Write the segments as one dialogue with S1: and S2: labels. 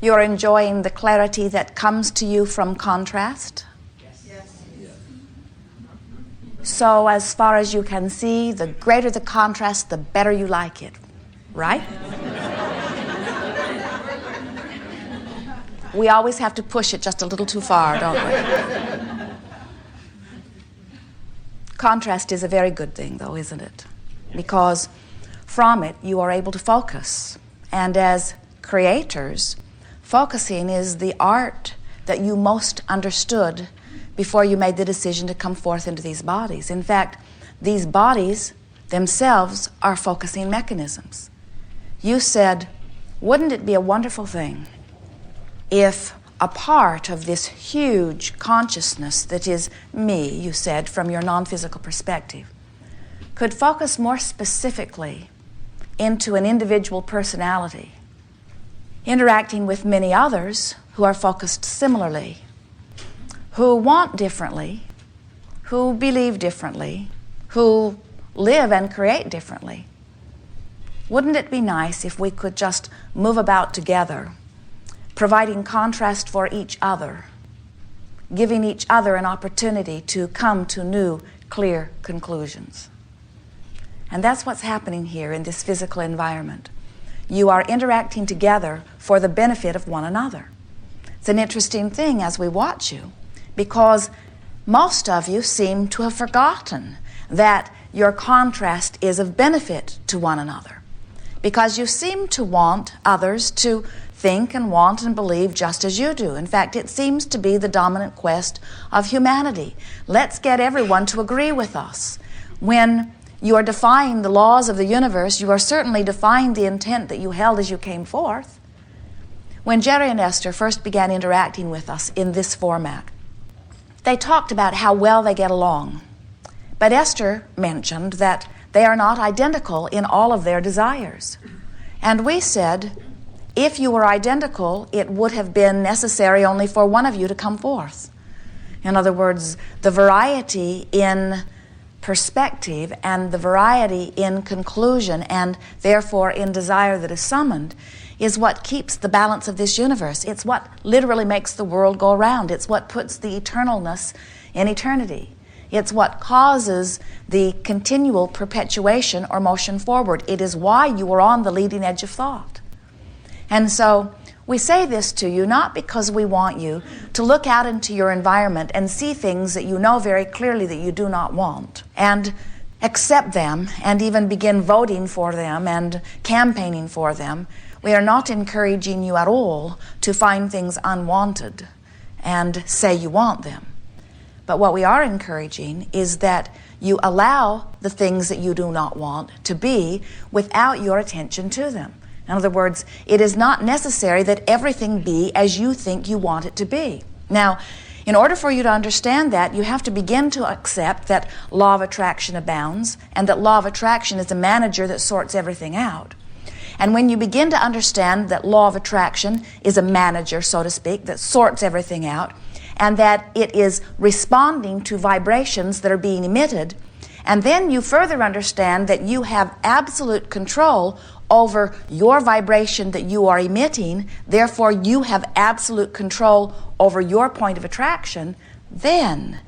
S1: you're enjoying the clarity that comes to you from contrast? So as far as you can see, the greater the contrast, the better you like it, right? We always have to push it just a little too far, don't we? Contrast is a very good thing, though, isn't it? Because from it, you are able to focus. And as creators, focusing is the art that you most understood before you made the decision to come forth into these bodies. In fact, these bodies themselves are focusing mechanisms. You said, wouldn't it be a wonderful thing if a part of this huge consciousness that is me, you said, from your non-physical perspective, could focus more specifically into an individual personality, interacting with many others who are focused similarly, who want differently, who believe differently, who live and create differently. Wouldn't it be nice if we could just move about together, providing contrast for each other, giving each other an opportunity to come to new, clear conclusions? And that's what's happening here in this physical environment. You are interacting together for the benefit of one another. It's an interesting thing as we watch you, because most of you seem to have forgotten that your contrast is of benefit to one another, because you seem to want others to think and want and believe just as you do. In fact, it seems to be the dominant quest of humanity. Let's get everyone to agree with us. When you are defying the laws of the universe, you are certainly defying the intent that you held as you came forth. When Jerry and Esther first began interacting with us in this format, they talked about how well they get along. But Esther mentioned that they are not identical in all of their desires. And we said, if you were identical, it would have been necessary only for one of you to come forth. In other words, the variety in perspective and the variety in conclusion and therefore in desire that is summoned is what keeps the balance of this universe. It's what literally makes the world go around. It's what puts the eternalness in eternity. It's what causes the continual perpetuation or motion forward. It is why you are on the leading edge of thought. And so we say this to you not because we want you to look out into your environment and see things that you know very clearly that you do not want and accept them and even begin voting for them and campaigning for them. We are not encouraging you at all to find things unwanted and say you want them. But what we are encouraging is that you allow the things that you do not want to be without your attention to them. In other words, it is not necessary that everything be as you think you want it to be. Now, in order for you to understand that, you have to begin to accept that law of attraction abounds and that law of attraction is a manager that sorts everything out. And when you begin to understand that law of attraction is a manager, so to speak, that sorts everything out, and that it is responding to vibrations that are being emitted, and then you further understand that you have absolute control over your vibration that you are emitting, therefore you have absolute control over your point of attraction, then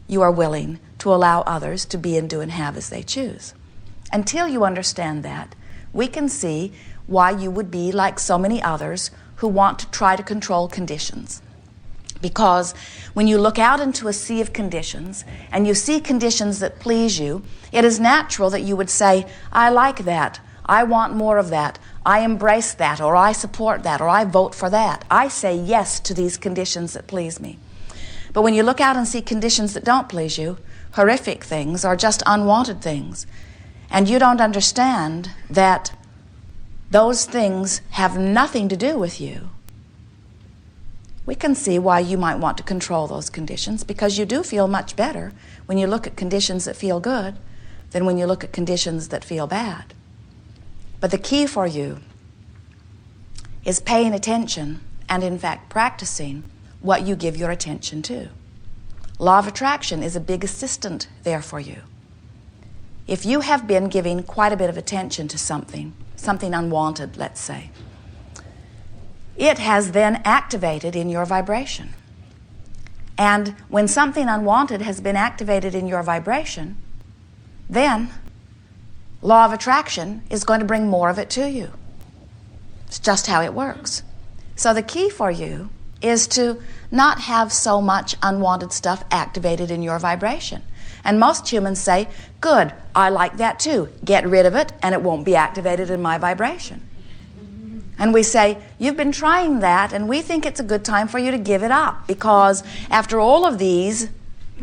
S1: you are willing to allow others to be and do and have as they choose. Until you understand that, we can see why you would be like so many others who want to try to control conditions. Because when you look out into a sea of conditions and you see conditions that please you, it is natural that you would say, I like that, I want more of that, I embrace that, or I support that, or I vote for that. I say yes to these conditions that please me. But when you look out and see conditions that don't please you, horrific things or just unwanted things, and you don't understand that those things have nothing to do with you, we can see why you might want to control those conditions, because you do feel much better when you look at conditions that feel good than when you look at conditions that feel bad. But the key for you is paying attention and, in fact, practicing what you give your attention to. Law of attraction is a big assistant there for you. If you have been giving quite a bit of attention to something unwanted, let's say, it has then activated in your vibration. And when something unwanted has been activated in your vibration, then law of attraction is going to bring more of it to you. It's just how it works. So the key for you is to not have so much unwanted stuff activated in your vibration. And most humans say, good, I like that too. Get rid of it and it won't be activated in my vibration. And we say, you've been trying that and we think it's a good time for you to give it up, because after all of these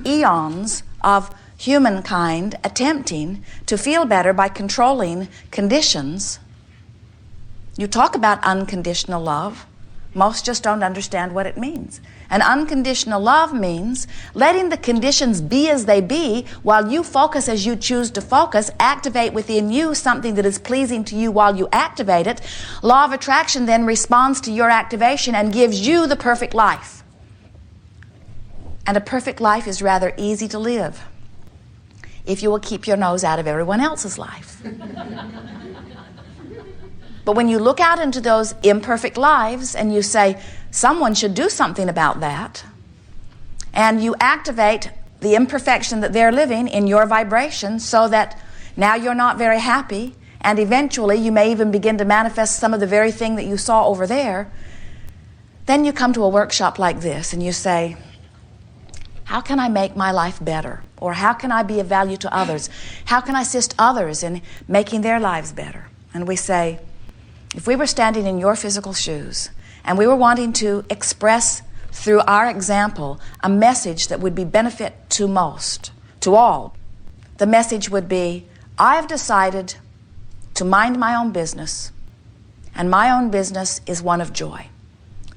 S1: eons of humankind attempting to feel better by controlling conditions, you talk about unconditional love. Most just don't understand what it means. And unconditional love means letting the conditions be as they be while you focus as you choose to focus, activate within you something that is pleasing to you while you activate it. Law of attraction then responds to your activation and gives you the perfect life. And a perfect life is rather easy to live if you will keep your nose out of everyone else's life. But when you look out into those imperfect lives and you say, someone should do something about that, and you activate the imperfection that they're living in your vibration so that now you're not very happy, and eventually you may even begin to manifest some of the very thing that you saw over there, then you come to a workshop like this and you say, how can I make my life better? Or how can I be of value to others? How can I assist others in making their lives better? And we say, if we were standing in your physical shoes and we were wanting to express through our example a message that would be benefit to most, to all, the message would be, I have decided to mind my own business, and my own business is one of joy.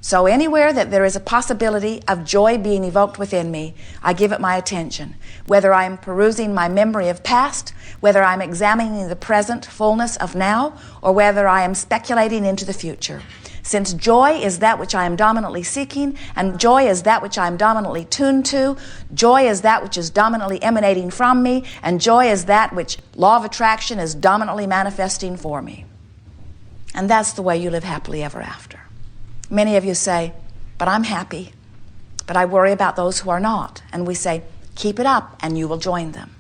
S1: So anywhere that there is a possibility of joy being evoked within me, I give it my attention. Whether I'm perusing my memory of past, whether I'm examining the present fullness of now, or whether I am speculating into the future. Since joy is that which I am dominantly seeking, and joy is that which I am dominantly tuned to, joy is that which is dominantly emanating from me, and joy is that which law of attraction is dominantly manifesting for me. And that's the way you live happily ever after. Many of you say, but I'm happy, but I worry about those who are not. And we say, keep it up and you will join them.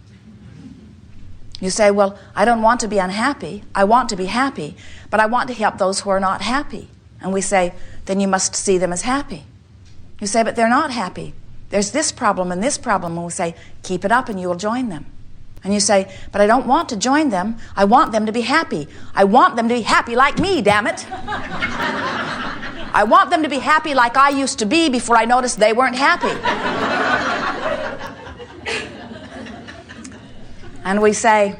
S1: You say, well, I don't want to be unhappy. I want to be happy, but I want to help those who are not happy. And we say, then you must see them as happy. You say, but they're not happy. There's this problem and this problem. And we say, keep it up and you will join them. And you say, but I don't want to join them. I want them to be happy. I want them to be happy like me, damn it. I want them to be happy like I used to be before I noticed they weren't happy. And we say,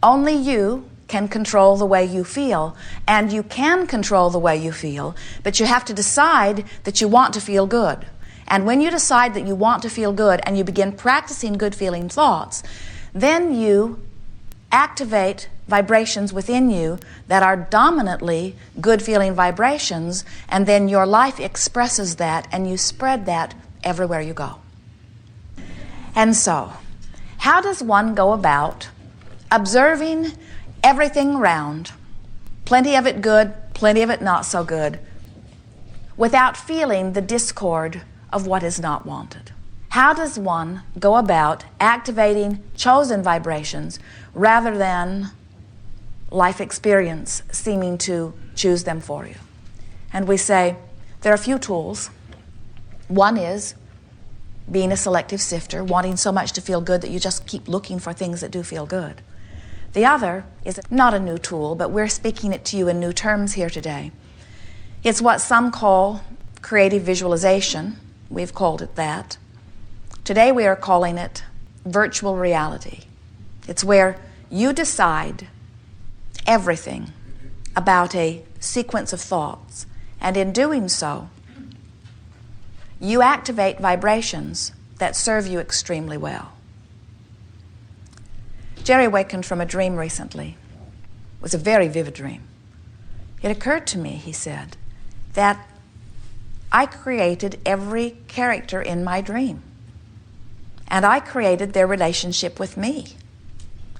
S1: only you can control the way you feel, and you can control the way you feel, but you have to decide that you want to feel good. And when you decide that you want to feel good and you begin practicing good feeling thoughts, then you activate vibrations within you that are dominantly good feeling vibrations, and then your life expresses that and you spread that everywhere you go. And so, how does one go about observing everything around, plenty of it good, plenty of it not so good, without feeling the discord of what is not wanted? How does one go about activating chosen vibrations rather than life experience seeming to choose them for you? And we say there are a few tools. One is being a selective sifter, wanting so much to feel good that you just keep looking for things that do feel good. The other is not a new tool, but we're speaking it to you in new terms here today. It's what some call creative visualization. We've called it that. Today we are calling it virtual reality. It's where you decide everything about a sequence of thoughts, and in doing so, you activate vibrations that serve you extremely well. Jerry awakened from a dream recently. It was a very vivid dream. It occurred to me, he said, that I created every character in my dream, and I created their relationship with me.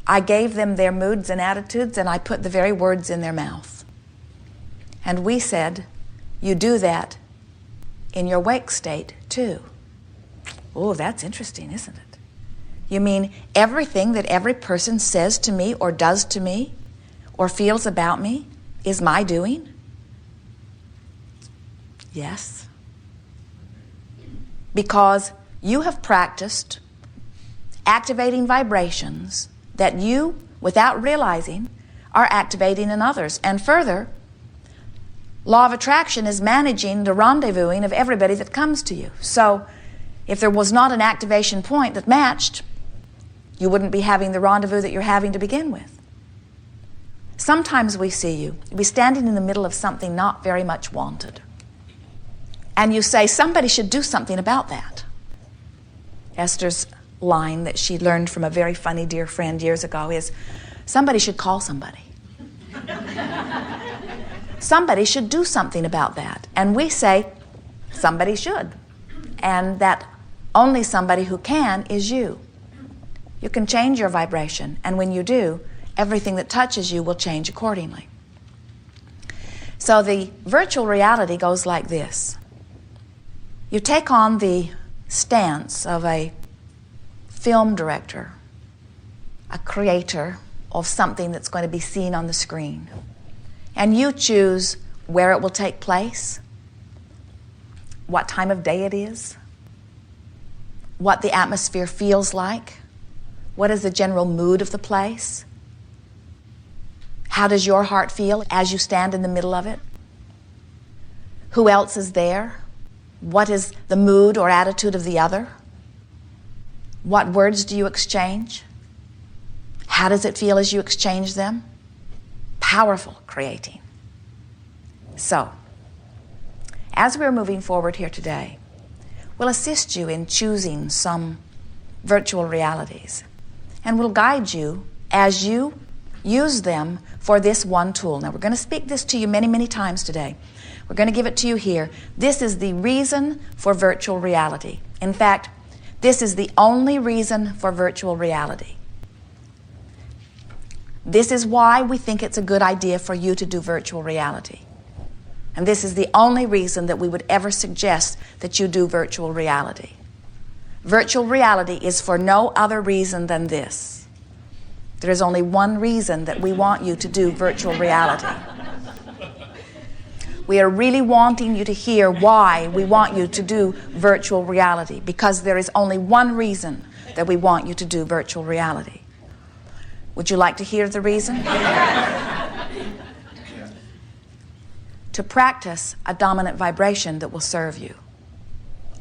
S1: I gave them their moods and attitudes, and I put the very words in their mouth. And we said, you do that in your wake state too. Oh, that's interesting, isn't it? You mean everything that every person says to me or does to me or feels about me is my doing? Yes. Because you have practiced activating vibrations that you, without realizing, are activating in others. And further, law of attraction is managing the rendezvousing of everybody that comes to you. So if there was not an activation point that matched, you wouldn't be having the rendezvous that you're having to begin with. Sometimes we see you be standing in the middle of something not very much wanted. And you say, somebody should do something about that. Esther's line that she learned from a very funny dear friend years ago is, somebody should call somebody. Somebody should do something about that. And we say, somebody should. And that only somebody who can is you. You can change your vibration, and when you do, everything that touches you will change accordingly. So the virtual reality goes like this. You take on the stance of a film director, a creator of something that's going to be seen on the screen. And you choose where it will take place, what time of day it is, what the atmosphere feels like, what is the general mood of the place, how does your heart feel as you stand in the middle of it, who else is there, what is the mood or attitude of the other, what words do you exchange, how does it feel as you exchange them? Powerful creating. So, as we're moving forward here today, we'll assist you in choosing some virtual realities, and we'll guide you as you use them for this one tool. Now, we're going to speak this to you many, many times today. We're going to give it to you here. This is the reason for virtual reality. In fact, this is the only reason for virtual reality. This is why we think it's a good idea for you to do virtual reality. And this is the only reason that we would ever suggest that you do virtual reality. Virtual reality is for no other reason than this. There is only one reason that we want you to do virtual reality. We are really wanting you to hear why we want you to do virtual reality, because there is only one reason that we want you to do virtual reality. Would you like to hear the reason? To practice a dominant vibration that will serve you.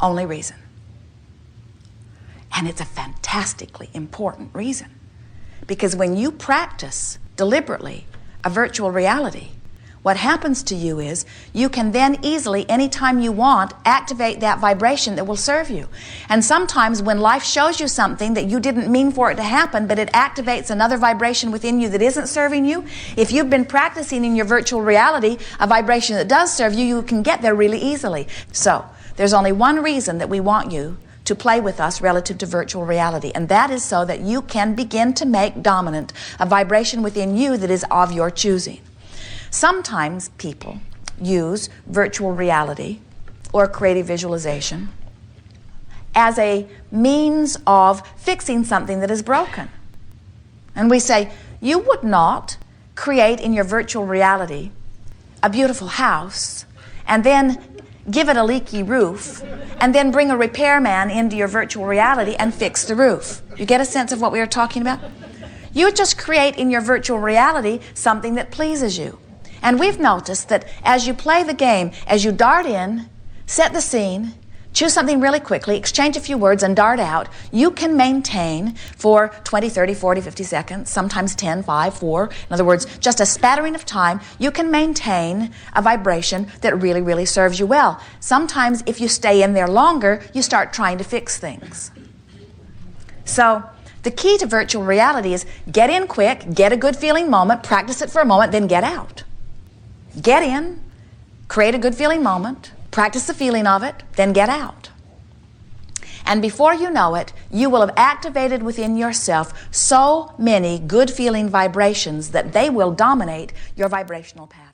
S1: Only reason. And it's a fantastically important reason. Because when you practice deliberately a virtual reality, what happens to you is you can then easily, anytime you want, activate that vibration that will serve you. And sometimes when life shows you something that you didn't mean for it to happen, but it activates another vibration within you that isn't serving you, if you've been practicing in your virtual reality a vibration that does serve you, you can get there really easily. So there's only one reason that we want you to play with us relative to virtual reality, and that is so that you can begin to make dominant a vibration within you that is of your choosing. Sometimes people use virtual reality or creative visualization as a means of fixing something that is broken. And we say, you would not create in your virtual reality a beautiful house and then give it a leaky roof and then bring a repairman into your virtual reality and fix the roof. You get a sense of what we are talking about? You just create in your virtual reality something that pleases you. And we've noticed that as you play the game, as you dart in, set the scene, choose something really quickly, exchange a few words, and dart out, you can maintain for 20, 30, 40, 50 seconds, sometimes 10, 5, 4. In other words, just a spattering of time, you can maintain a vibration that really, really serves you well. Sometimes if you stay in there longer, you start trying to fix things. So the key to virtual reality is get in quick, get a good feeling moment, practice it for a moment, then get out. Get in, create a good feeling moment, practice the feeling of it, then get out. And before you know it, you will have activated within yourself so many good feeling vibrations that they will dominate your vibrational path.